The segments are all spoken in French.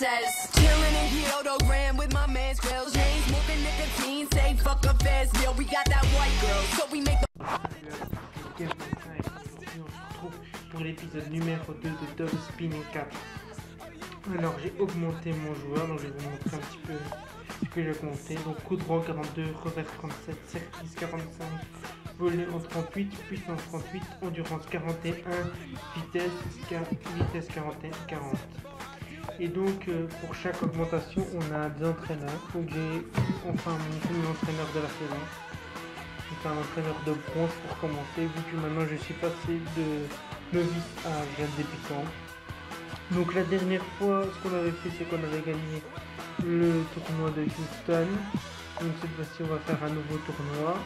says. Chillin' in Kyoto Grand with my man's grills. Chain smoking nicotine, say fuck a fast deal. We got that white girl, so we make Aujourd'hui on se retrouve pour l'épisode numéro 2 de Dog Spin 4. Alors j'ai augmenté mon joueur, donc je vais vous montrer un petit peu ce que j'ai augmenté. Donc coup droit 42, revers 37, service 45, volet en 38, puissance 38, endurance 41, vitesse 41, 40. Et donc pour chaque augmentation on a des entraîneurs. Donc j'ai enfin mon entraîneur de la saison. C'est un entraîneur de bronze pour commencer, vu que maintenant je suis passé de novice à jeune débutant. Donc la dernière fois, ce qu'on avait fait, c'est qu'on avait gagné le tournoi de Houston. Donc cette fois-ci, on va faire un nouveau tournoi.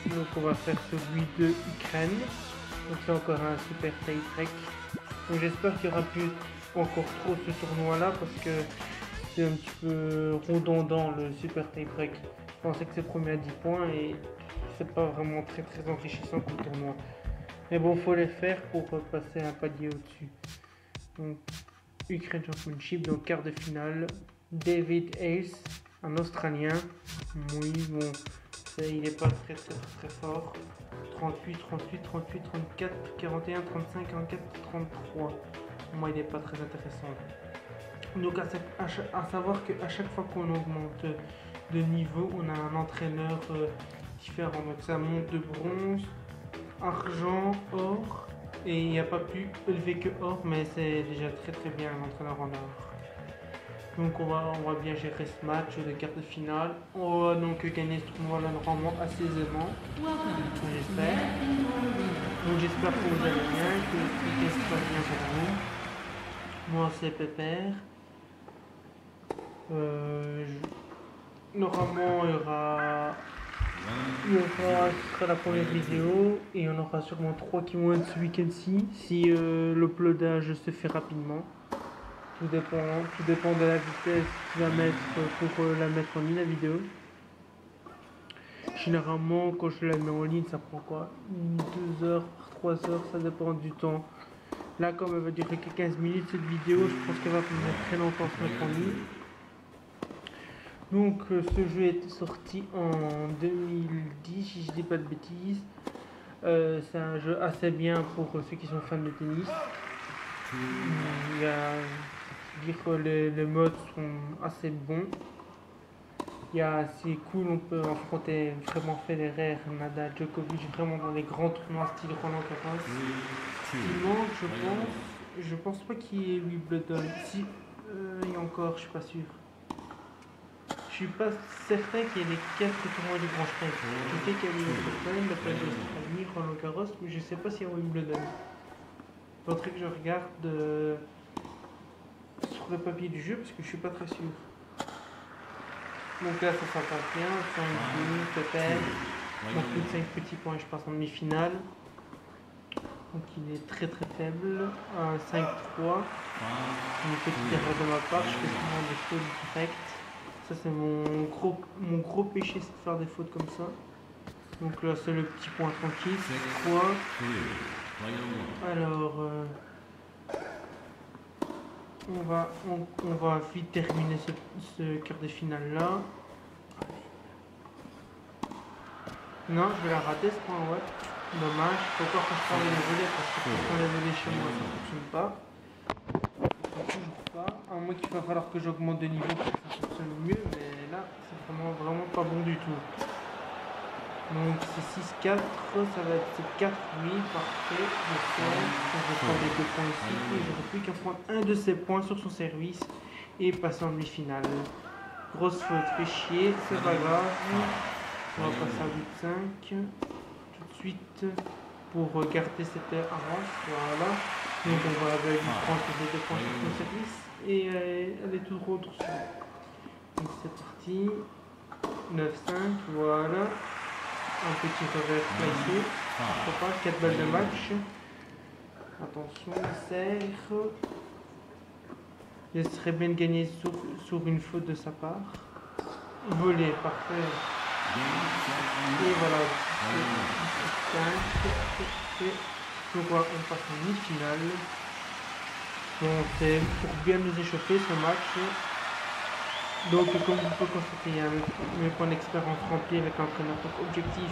Donc on va faire celui de Ukraine. Donc c'est encore un super tie break. Donc j'espère qu'il n'y aura plus encore trop ce tournoi-là, parce que c'est un petit peu redondant le super tie break. Je pensais que c'est premier à 10 points et c'est pas vraiment très enrichissant comme tournoi. Mais bon, faut les faire pour passer un palier au-dessus. Donc, Ukraine Championship, donc quart de finale. David Ace, un Australien. Oui, bon, il est pas très fort. 38, 38, 38, 34, 41, 35, 44, 33. Moi, il n'est pas très intéressant. Donc, à savoir qu'à chaque fois qu'on augmente de niveau, on a un entraîneur différent. Donc, ça monte de bronze, argent, or, et il n'y a pas plus élevé que or, mais c'est déjà très bien un entraîneur en or. Donc on va bien gérer ce match de quart de finale. On va donc gagner ce tournoi là normalement assez aisément, j'espère. Donc j'espère que vous allez bien, que tout se passe bien pour vous. Moi c'est Pépère. Normalement ce sera la première vidéo, et il y en aura sûrement 3 qui vont être ce week-end-ci si l'uploadage se fait rapidement. Tout dépend de la vitesse qu'il va mettre pour la mettre en ligne, la vidéo. Généralement quand je la mets en ligne, ça prend quoi, 2 heures, 3 heures, ça dépend du temps. Là, comme elle va durer que 15 minutes cette vidéo, je pense qu'elle va mettre très longtemps à se mettre en ligne. Donc ce jeu est sorti en 2010 si je dis pas de bêtises. C'est un jeu assez bien pour ceux qui sont fans de tennis. Les modes sont assez bons. C'est cool, on peut affronter vraiment Federer, Nadal, Djokovic, vraiment dans les grands tournois style Roland Garros. Sinon je pense pas qu'il y ait Wimbledon. Si il y a encore, je suis pas sûr. Je suis pas certain qu'il y ait les 4 tournois du Grand Chelem. Je sais qu'il y a Wimbledon, la Plage d'Australie, Roland Garros, mais je sais pas s'il y a Wimbledon. Il faudrait que je regarde sur le papier du jeu, parce que je suis pas très sûr. Donc là ça s'en passe bien, 5 minutes peut-être. Donc plus de 5 petits points, je passe en demi-finale. Donc il est très faible. 5-3. Une petite erreur de ma part, je fais souvent des fautes directes. Ça c'est mon gros péché, c'est de faire des fautes comme ça. Donc là c'est le petit point tranquille. 3. Alors on va vite terminer ce quart de finale là. Non, je vais la rater ce point, ouais. Dommage, il faut encore que je travaille les volets, parce que quand les volets chez moi ça ne fonctionne pas. Toujours pas. À moins qu'il va falloir que j'augmente de niveau pour que ça fonctionne mieux, mais là c'est vraiment pas bon du tout. Donc c'est 6-4, ça va être 4-8, parfait, je vais prendre les 2 points ici, et j'aurai plus qu'à prendre un de ces points sur son service et passer en demi-finale. Grosse faute, fait chier, c'est pas grave. On va passer à 8-5 tout de suite pour garder cette avance, voilà. Donc on va prendre les 2 points sur son service et elle est tout droit au-dessus. Donc c'est parti, 9-5, voilà. Un petit revers placé, 4 balles de match. Attention, serre. Il serait bien de gagner sur une faute de sa part. Voler, parfait. Et voilà. 5. Donc on passe en demi-finale. Bon, c'est pour bien nous échauffer ce match. Donc, comme vous pouvez constater, il y a mes points d'expérience remplis avec l'entraîneur. Donc, objectif,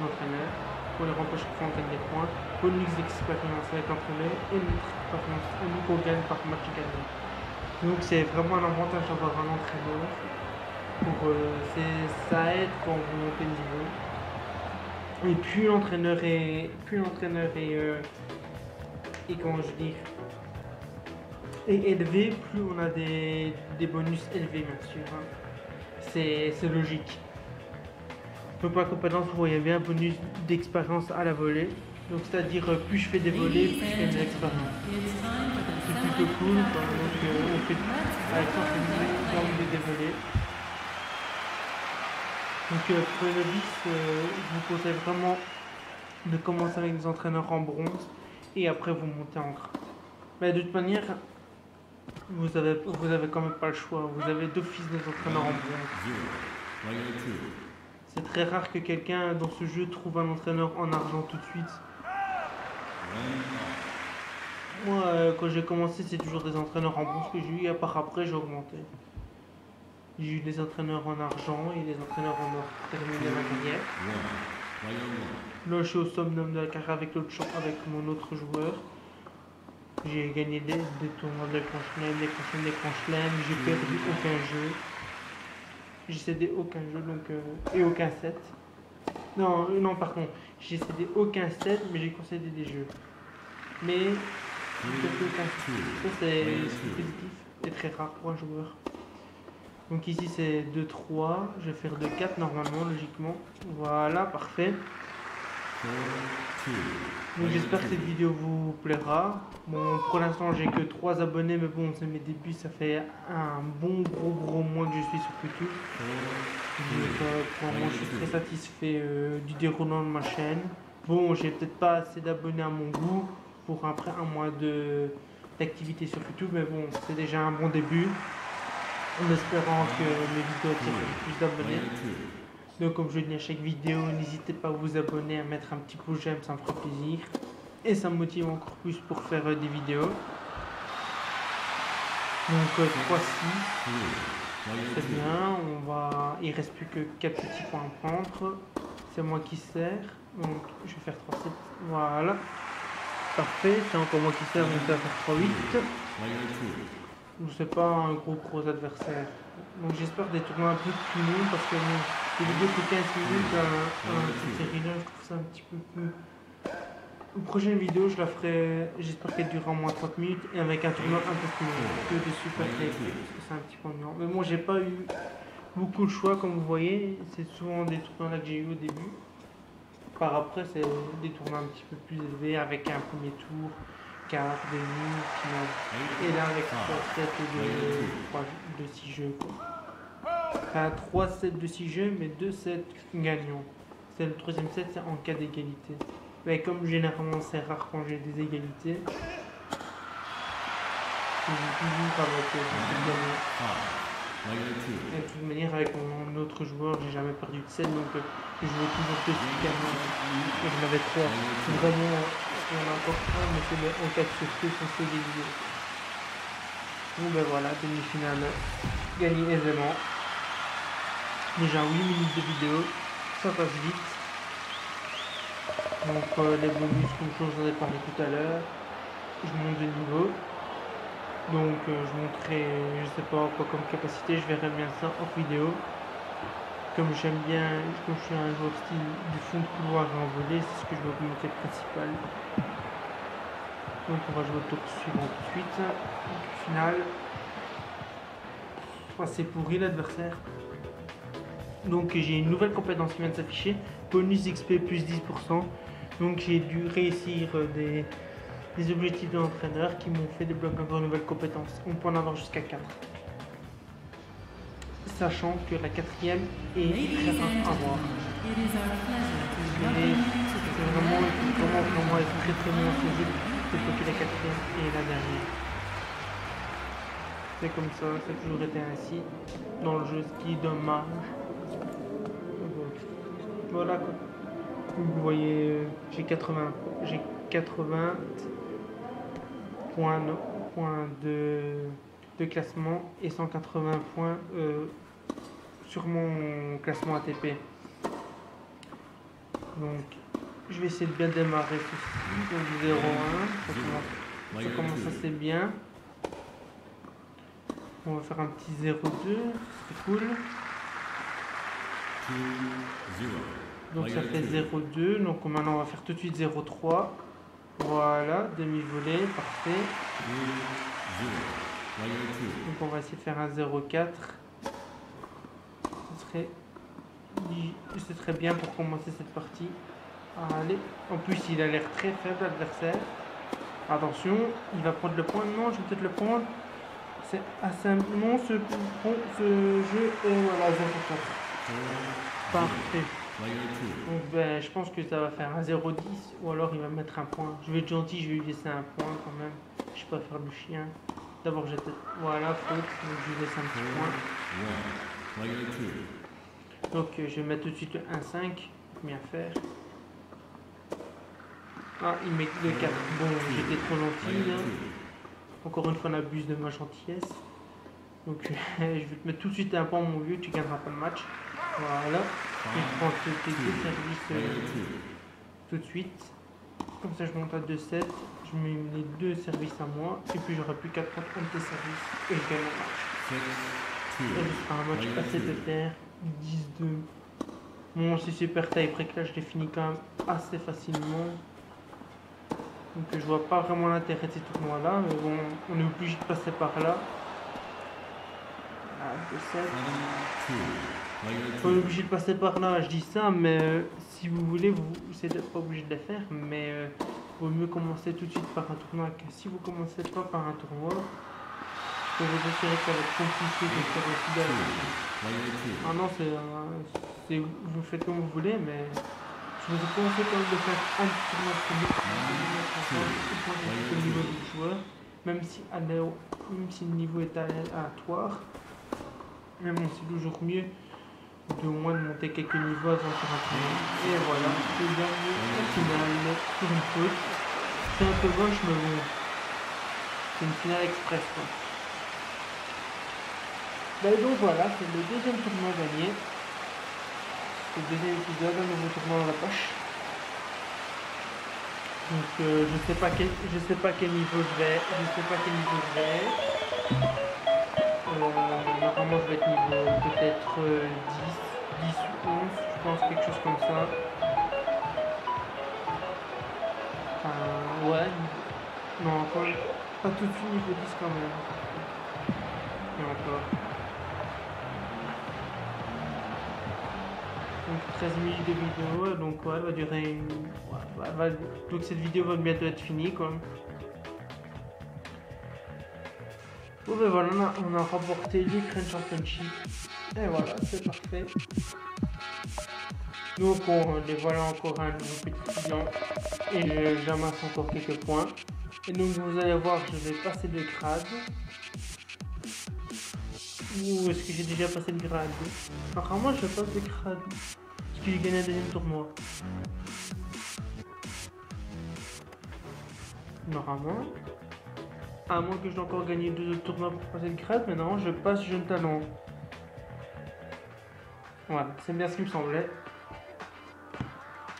l'entraîneur. Pour les remplir chaque fois, on gagne des points. Bonus d'expérience avec l'entraîneur et notre expérience à nous qu'on gagne par match gagné. Donc, c'est vraiment un avantage d'avoir un entraîneur. Ça aide quand vous montez le niveau. Et plus l'entraîneur est et comment je dis, est élevé, plus on a des bonus élevés, bien sûr. Hein. C'est logique. Donc pour la compétence, vous voyez bien un bonus d'expérience à la volée. Donc c'est-à-dire plus je fais des volées, plus je fais de l'expérience. C'est plutôt cool. Quoi. Donc on fait avec ça, on fait des volées. Donc pour les novices, je vous conseille vraiment de commencer avec des entraîneurs en bronze et après vous montez en grade. Mais de toute manière, vous avez quand même pas le choix. Vous avez d'office des entraîneurs en bronze. C'est très rare que quelqu'un dans ce jeu trouve un entraîneur en argent tout de suite. Moi, quand j'ai commencé, c'est toujours des entraîneurs en bronze que j'ai eu, à part après, j'ai augmenté. J'ai eu des entraîneurs en argent et des entraîneurs en or pour terminer ma carrière. Là, je suis au summum de la carrière avec mon autre joueur. J'ai gagné des tournois de Grand Chelem, des Grands Chelems, j'ai perdu aucun jeu. J'ai cédé aucun jeu et aucun set. Non, pardon, j'ai cédé aucun set, mais j'ai concédé des jeux. Mais j'ai perdu aucun set. Ça, c'est positif et très rare pour un joueur. Donc ici c'est 2-3, je vais faire 2-4 normalement, logiquement. Voilà, parfait. Donc j'espère que cette vidéo vous plaira. Bon, pour l'instant j'ai que 3 abonnés, mais bon, c'est mes débuts, ça fait un bon gros mois que je suis sur YouTube. Donc pour le moment je suis très satisfait du déroulement de ma chaîne. Bon, j'ai peut-être pas assez d'abonnés à mon goût pour après un mois d'activité sur YouTube, mais bon, c'est déjà un bon début. En espérant que mes vidéos attirent plus d'abonnés. Donc comme je dis à chaque vidéo, n'hésitez pas à vous abonner, à mettre un petit pouce j'aime, ça me fera plaisir. Et ça me motive encore plus pour faire des vidéos. Donc 3-6, c'est bien, il reste plus que 4 petits points à prendre. C'est moi qui sers, donc je vais faire 3-7, voilà. Parfait, c'est encore moi qui sers, donc ça va faire 3-8. C'est pas un gros adversaire. Donc j'espère des tournois un peu plus longs parce que les vidéos de 15 minutes cette série-là, je trouve ça un petit peu plus. Une prochaine vidéo, je la ferai, j'espère qu'elle durera au moins 30 minutes et avec un tournoi un peu plus long que des super clés parce que c'est un petit peu ennuyant. Mais bon, j'ai pas eu beaucoup de choix comme vous voyez, c'est souvent des tournois là que j'ai eu au début. Par après, c'est des tournois un petit peu plus élevés avec un premier tour. 4, demi, finale. Et là avec 3 sets de 6 jeux. Enfin 3 sets de 6 jeux mais 2 sets gagnants. C'est le troisième set, c'est en cas d'égalité. Mais comme généralement c'est rare quand j'ai des égalités, je joue toujours avec des gagnants. Et de toute manière avec mon autre joueur j'ai jamais perdu de set donc je joue toujours 2 sets gagnants. Et j'en avais 3. Vraiment. On a encore un, mais c'est en cas de succès, on se dévier. Bon ben voilà, demi-finale gagnée aisément. Déjà 8 minutes de vidéo, ça passe vite. Donc les bonus, comme je vous en ai parlé tout à l'heure, je monte de niveau. Donc je montrerai, je sais pas quoi comme capacité, je verrai bien ça en vidéo. Comme j'aime bien, comme je suis un joueur style du fond de couloir et en volée, c'est ce que je vais vous montrer principal. Donc on va jouer au tour suivant tout de suite. Finale. Oh, c'est pourri l'adversaire. Donc j'ai une nouvelle compétence qui vient de s'afficher. Bonus XP plus 10%. Donc j'ai dû réussir des objectifs de l'entraîneur qui m'ont fait débloquer encore une nouvelle compétence. On peut en avoir jusqu'à 4. Sachant que la 4e est très rare à voir. C'est vraiment être très bon dans ce jeu. C'est que la 4e et la dernière. C'est comme ça a toujours été ainsi dans le jeu, ce qui est dommage. Voilà quoi. Vous voyez, j'ai 80. points, points de classement et 180 points sur mon classement ATP. Donc je vais essayer de bien démarrer ceci. Donc 0-1, ça commence assez bien. On va faire un petit 0-2, c'est cool. Donc ça fait 0-2, donc maintenant on va faire tout de suite 0-3. Voilà, demi-volée, parfait. Donc on va essayer de faire un 0-4. Ce serait bien pour commencer cette partie. Allez, en plus il a l'air très faible l'adversaire. Attention, il va prendre le point. Non, je vais peut-être le prendre. C'est assez non ce jeu est voilà 0-4. Parfait. Donc ben, je pense que ça va faire un 0-10 ou alors il va mettre un point. Je vais être gentil, je vais lui laisser un point quand même. Je vais pas faire le chien. D'abord j'étais voilà faute, donc je lui laisse un petit point. Donc je vais mettre tout de suite le 1-5, bien faire. Ah il met le 4. Bon j'étais trop gentil là. Encore une fois on abuse de ma gentillesse. Donc je vais te mettre tout de suite un point mon vieux, tu gagneras pas le match. Voilà. Je prends tes deux services tout de suite. Comme ça je monte à 2-7. Je mets les deux services à moi. Et puis j'aurai plus qu'à prendre un de tes services. Et je gagne le match. Et ce sera un match assez pépère. 10-2. Bon c'est super tie break là je l'ai fini quand même assez facilement. Donc je vois pas vraiment l'intérêt de ces tournois là. Mais bon on est obligé de passer par là. À 2-7. On est obligé de passer par là, je dis ça, mais si vous voulez, vous n'êtes pas obligé de le faire, mais vaut mieux commencer tout de suite par un tournoi. Que si vous commencez pas par un tournoi, je peux vous assurer que ça va être compliqué de faire aussi bien. Ah non, vous faites comme vous voulez, mais je vous conseille quand même de faire un tournoi premier au niveau du joueur, même si le niveau est aléatoire. Mais bon, c'est toujours mieux de au moins de monter quelques niveaux avant de faire un tournoi. Et voilà, je gagne la finale sur une faute. C'est un peu moche, mais bon, c'est une finale express quoi. Ben donc voilà, c'est le deuxième tournoi gagné. C'est le deuxième épisode, un nouveau tournoi dans la poche. Donc je sais pas quel niveau je vais. Normalement je vais être niveau peut-être 10 ou 11, je pense, quelque chose comme ça. Enfin, ouais. Non, encore pas tout de suite niveau 10 quand même. Et encore. Donc 13 minutes de vidéo, donc ouais, elle va durer une... Donc cette vidéo va bientôt être finie quoi. Bon ben voilà, on a remporté l'Ukraine Championship. Et voilà, c'est parfait. Donc les voilà encore un nouveau petit client. Et j'amasse encore quelques points. Et donc vous allez voir, je vais passer de grade. Ou est-ce que j'ai déjà passé le grade? Apparemment je passe de grade. Parce que j'ai gagné un deuxième tournoi. Normalement. À moins que je dois encore gagner 2 autres tournois pour passer le grade, mais non, je passe jeune talent. Voilà, c'est bien ce qui me semblait.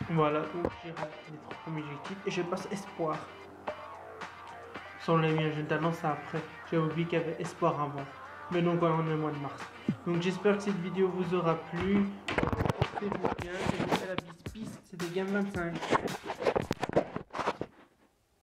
Voilà, donc j'ai rempli les 3 premiers objectifs et je passe espoir. Si on l'a mis un jeune talent, c'est après. J'ai oublié qu'il y avait espoir avant. Mais donc voilà, on est au mois de mars. Donc j'espère que cette vidéo vous aura plu. Portez-vous bien, et je vous fais la bise. Peace, c'était Game 25.